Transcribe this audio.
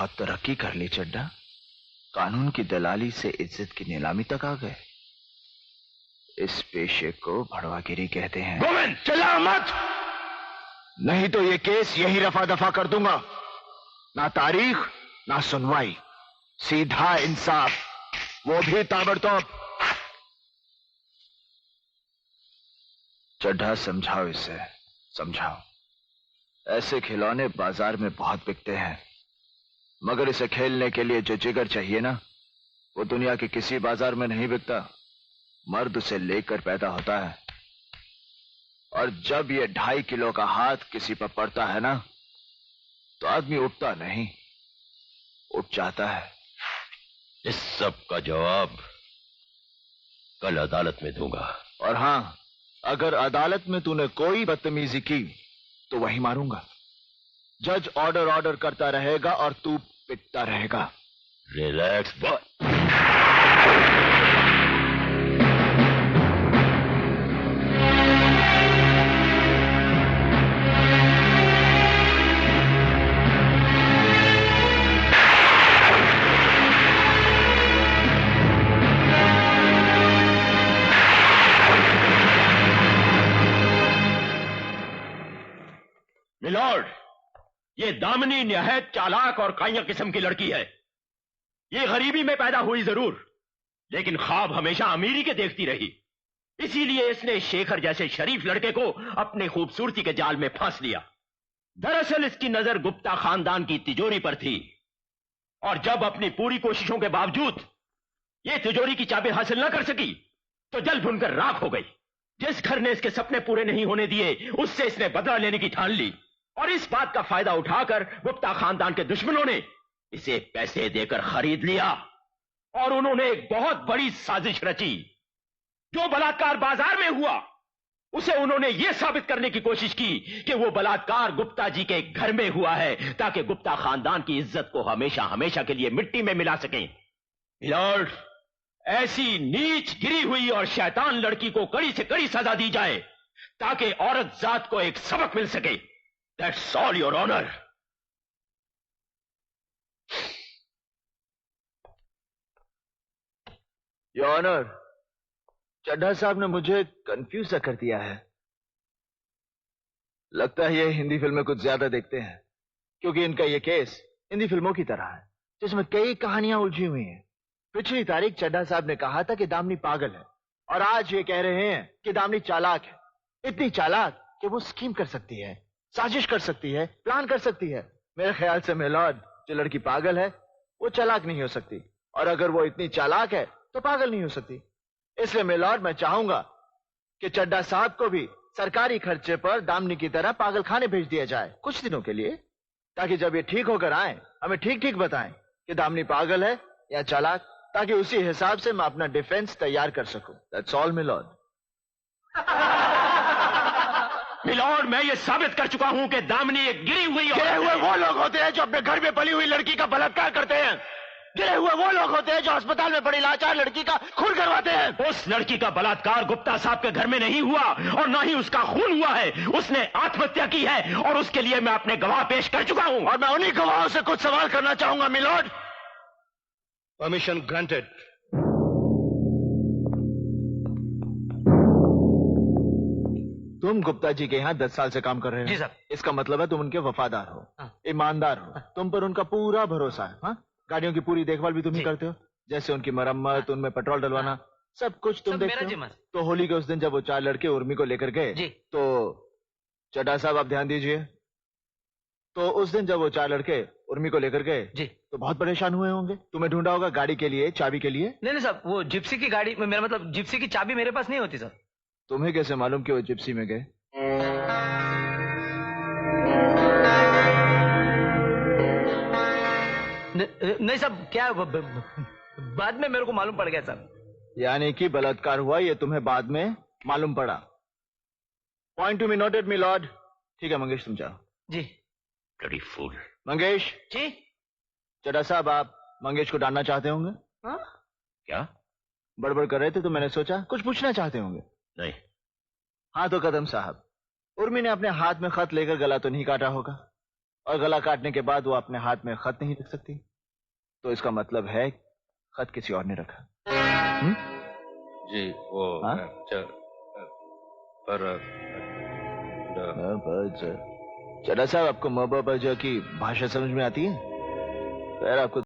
बहुत तरक्की कर ली चड्डा। कानून की दलाली से इज्जत की नीलामी तक आ गए। इस पेशे को भड़वागिरी कहते हैं। गोविंद चिल्ला मत, नहीं तो ये केस यही रफा दफा कर दूंगा। ना तारीख ना सुनवाई, सीधा इंसाफ, वो भी ताबड़तोड़। चड्ढा समझाओ इसे, समझाओ। ऐसे खिलौने बाजार में बहुत बिकते हैं, मगर इसे खेलने के लिए जो जिगर चाहिए ना, वो दुनिया के किसी बाजार में नहीं बिकता। मर्द उसे लेकर पैदा होता है, और जब ये 2.5 किलो का हाथ किसी पर पड़ता है ना, तो आदमी उठता नहीं, उठ जाता है। इस सब का जवाब कल अदालत में दूंगा। और हां, अगर अदालत में तूने कोई बदतमीजी की तो वही मारूंगा। जज ऑर्डर करता रहेगा और तू पिटता रहेगा। Relax boy. मिलॉर्ड, ये दामिनी निहायत चालाक और काया किस्म की लड़की है। ये गरीबी में पैदा हुई जरूर, लेकिन ख्वाब हमेशा अमीरी के देखती रही। इसीलिए इसने शेखर जैसे शरीफ लड़के को अपने खूबसूरती के जाल में फांस लिया। दरअसल इसकी नजर गुप्ता खानदान की तिजोरी पर थी, और जब अपनी पूरी कोशिशों के बावजूद ये तिजोरी की चाबी हासिल न कर सकी, तो जल भुनकर राख हो गई। जिस घर ने इसके सपने पूरे नहीं होने दिए, उससे इसने बदला लेने की ठान ली, और इस बात का फायदा उठाकर गुप्ता खानदान के दुश्मनों ने इसे पैसे देकर खरीद लिया, और उन्होंने एक बहुत बड़ी साजिश रची। जो बलात्कार बाजार में हुआ, उसे उन्होंने यह साबित करने की कोशिश की कि वो बलात्कार गुप्ता जी के घर में हुआ है, ताकि गुप्ता खानदान की इज्जत को हमेशा हमेशा के लिए मिट्टी में मिला सकें। लॉर्ड, ऐसी नीच गिरी हुई और शैतान लड़की को कड़ी से कड़ी सजा दी जाए, ताकि औरत जात को एक सबक मिल सके। That's all, Your Honor. Your Honor, Chadha साहब ने मुझे कंफ्यूज कर दिया है। लगता है ये हिंदी फिल्में कुछ ज्यादा देखते हैं, क्योंकि इनका ये केस हिंदी फिल्मों की तरह है, जिसमें कई कहानियां उलझी हुई हैं। पिछली तारीख चड्ढा साहब ने कहा था कि दामिनी पागल है, और आज ये कह रहे हैं कि दामिनी चालाक है। इतनी चालाक कि वो स्कीम कर सकती है, साजिश कर सकती है, प्लान कर सकती है। मेरे ख्याल से मिलॉर्ड, जो लड़की पागल है वो चालाक नहीं हो सकती, और अगर वो इतनी चालाक है तो पागल नहीं हो सकती। इसलिए मिलॉर्ड, मैं चाहूंगा कि चड्ढा साहब को भी सरकारी खर्चे पर दामिनी की तरह पागल खाने भेज दिया जाए कुछ दिनों के लिए, ताकि जब ये ठीक होकर आए हमें ठीक ठीक बताएं कि दामिनी पागल है या चालाक, ताकि उसी हिसाब से मैं अपना डिफेंस तैयार कर सकूं। That's all milord. मिलॉर्ड, मैं ये साबित कर चुका हूं कि दामिनी एक गिरे हुए वो लोग होते हैं जो अपने घर में पली हुई लड़की का बलात्कार करते हैं। गिरे हुए वो लोग होते हैं जो अस्पताल में पड़ी लाचार लड़की का खून करवाते हैं। उस लड़की का बलात्कार गुप्ता साहब के घर में नहीं हुआ, और ना ही उसका खून हुआ है। उसने आत्महत्या की है, और उसके लिए मैं अपने गवाह पेश कर चुका हूं, और मैं उन्हीं गवाहों से कुछ सवाल करना चाहूंगा। Milord, permission granted. तुम गुप्ता जी के यहाँ 10 साल से काम कर रहे हो? जी साहब। इसका मतलब है तुम उनके वफादार हो, ईमानदार हो, तुम पर उनका पूरा भरोसा है। हाँ, गाड़ियों की पूरी देखभाल भी तुम ही करते हो, जैसे उनकी मरम्मत, उनमें पेट्रोल डलवाना, सब कुछ तुम देखते हो। तो होली के उस दिन जब वो 4 लड़के उर्मी को लेकर गए, तो चड्ढा साहब आप ध्यान दीजिए, तो उस दिन जब वो 4 लड़के उर्मी को लेकर गए तो बहुत परेशान हुए होंगे। तुम्हें ढूंढा होगा गाड़ी के लिए, चाबी के लिए। नहीं साहब, वो जिप्सी की गाड़ी, मेरा मतलब जिप्सी की चाबी मेरे पास नहीं होती सर। तुम्हें कैसे मालूम कि वो जिप्सी में गए? नहीं साहब, क्या बाद में मेरे को मालूम पड़ गया सर। यानी कि बलात्कार हुआ ये तुम्हें बाद में मालूम पड़ा। Point to be noted milord. ठीक है मंगेश, तुम जाओ। जी। Bloody fool. मंगेश जी। चड्ढा साहब, आप मंगेश को डांटना चाहते होंगे? हाँ? क्या बड़बड़ कर रहे थे तो मैंने सोचा कुछ पूछना चाहते होंगे। नहीं। हाँ तो कदम साहब, उर्मी ने अपने हाथ में खत लेकर गला तो नहीं काटा होगा? और गला काटने के बाद वो अपने हाथ में खत नहीं रख सकती, तो इसका मतलब है खत किसी और ने रखा। जी वो हाँ? पर चड्ढा साहब, आपको मबा की भाषा समझ में आती है? खैर, आपको